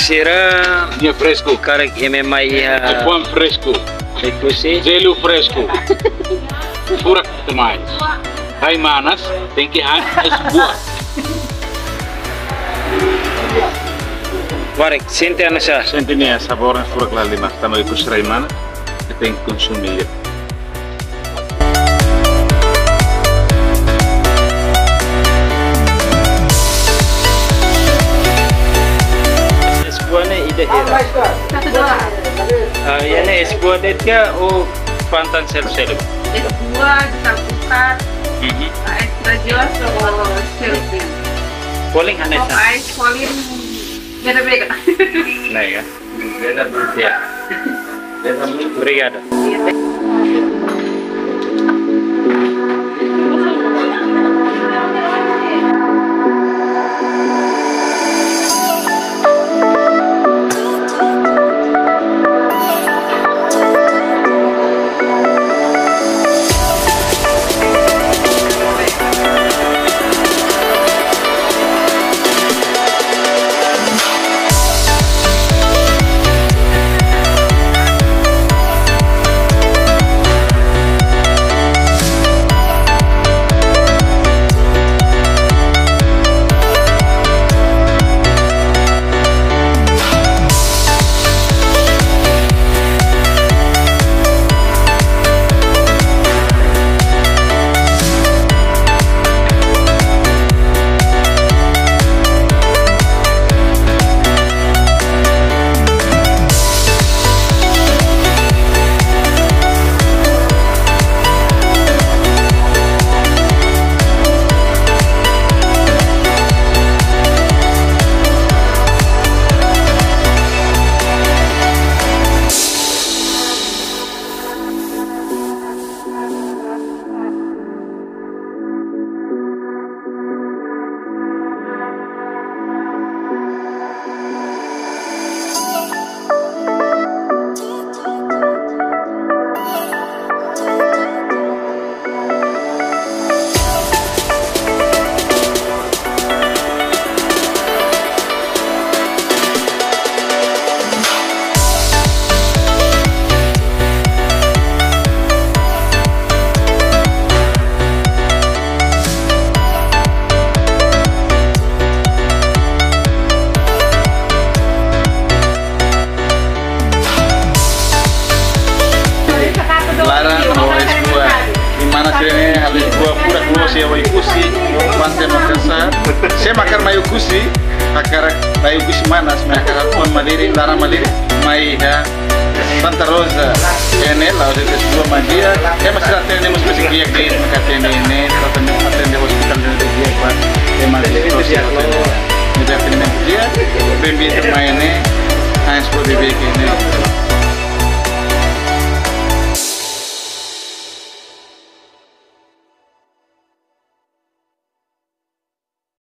será Dia fresco. cara que me mai Pão fresco. ikusi. Gelo fresco. Furak demais. Hai manas, tem que hang es buah. Varek, sente ana siya. Sente niya sabor ng furak lali mas tama ikus ray mana. Tem que consumir. Esbuane ide hira. Yana esbuane dia o pantan self-self. Es buah, disabukan, extra jelas atau selfie. Calling Oh, hanesa. ice colin beda-beda. Nah ya. Ya. Obrigado. Saya makar mayu kusi, akar mayu kusi manas, makar pon maliri, lara maliri, mai ha Santa Rosa, ini lalu itu dua mandia. Saya masih latihan ini masih giyak di makatnya ini, latihan di hospital di giyak pak. Saya masih sosial, kita latihan dia, pembi termainnya, hanya seperti begini.